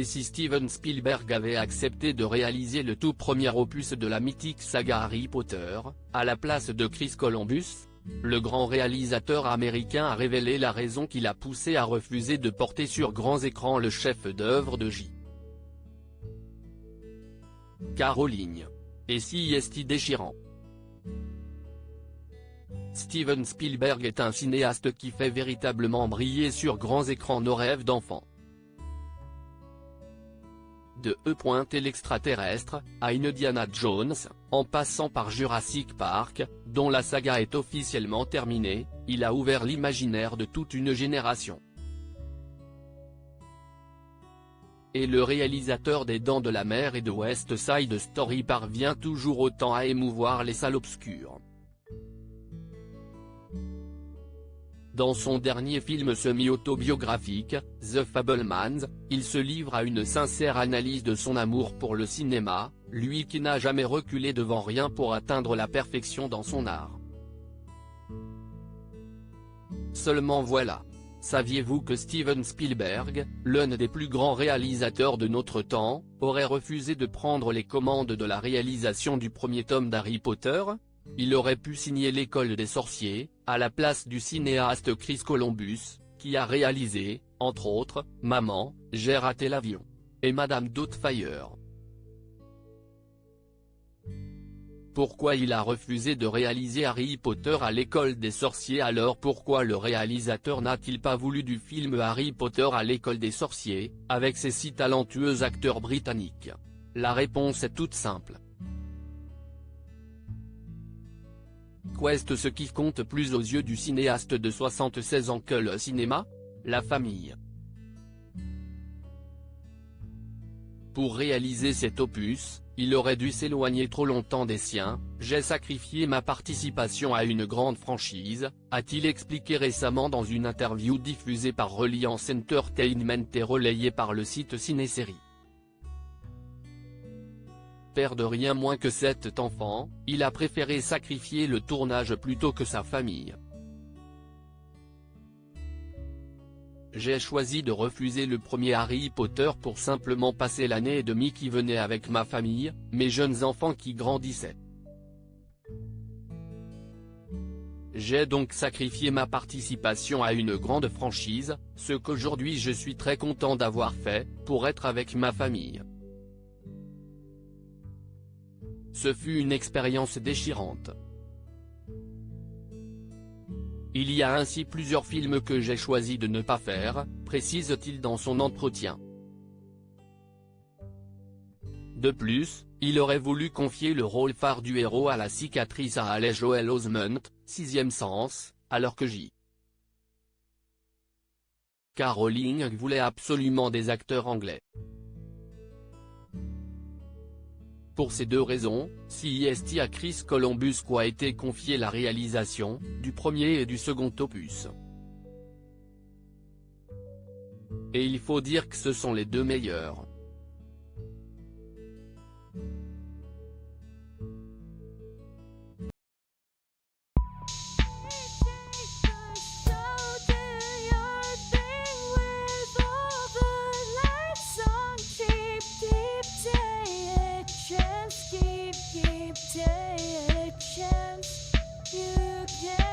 Et si Steven Spielberg avait accepté de réaliser le tout premier opus de la mythique saga Harry Potter, à la place de Chris Columbus? Le grand réalisateur américain a révélé la raison qui l'a poussé à refuser de porter sur grands écrans le chef-d'œuvre de J.K. Rowling. Et si est déchirant. Steven Spielberg est un cinéaste qui fait véritablement briller sur grands écrans nos rêves d'enfants. De l'extraterrestre, à Indiana Jones, en passant par Jurassic Park, dont la saga est officiellement terminée, il a ouvert l'imaginaire de toute une génération. Et le réalisateur des Dents de la Mer et de West Side Story parvient toujours autant à émouvoir les salles obscures. Dans son dernier film semi-autobiographique, The Fabelmans, il se livre à une sincère analyse de son amour pour le cinéma, lui qui n'a jamais reculé devant rien pour atteindre la perfection dans son art. Seulement voilà. Saviez-vous que Steven Spielberg, l'un des plus grands réalisateurs de notre temps, aurait refusé de prendre les commandes de la réalisation du premier tome d'Harry Potter? Il aurait pu signer l'École des sorciers, à la place du cinéaste Chris Columbus, qui a réalisé, entre autres, Maman, j'ai raté l'avion. Et Madame Doubtfire. Pourquoi il a refusé de réaliser Harry Potter à l'École des sorciers? Alors pourquoi le réalisateur n'a-t-il pas voulu du film Harry Potter à l'École des sorciers, avec ses si talentueux acteurs britanniques? La réponse est toute simple. Qu'est ce qui compte plus aux yeux du cinéaste de 76 ans que le cinéma? La famille. Pour réaliser cet opus, il aurait dû s'éloigner trop longtemps des siens. J'ai sacrifié ma participation à une grande franchise, a-t-il expliqué récemment dans une interview diffusée par Reliance Entertainment et relayée par le site Ciné-Série. Père de rien moins que 7 enfants, il a préféré sacrifier le tournage plutôt que sa famille. J'ai choisi de refuser le premier Harry Potter pour simplement passer l'année et demie qui venait avec ma famille, mes jeunes enfants qui grandissaient. J'ai donc sacrifié ma participation à une grande franchise, ce qu'aujourd'hui je suis très content d'avoir fait, pour être avec ma famille. Ce fut une expérience déchirante. Il y a ainsi plusieurs films que j'ai choisi de ne pas faire, précise-t-il dans son entretien. De plus, il aurait voulu confier le rôle phare du héros à la cicatrice à Haley Joel Osment, Sixième Sens, alors que J.K. Rowling voulait absolument des acteurs anglais. Pour ces deux raisons, CIST à Chris Columbus a été confié la réalisation, du premier et du second opus. Et il faut dire que ce sont les deux meilleurs. Take a chance, you can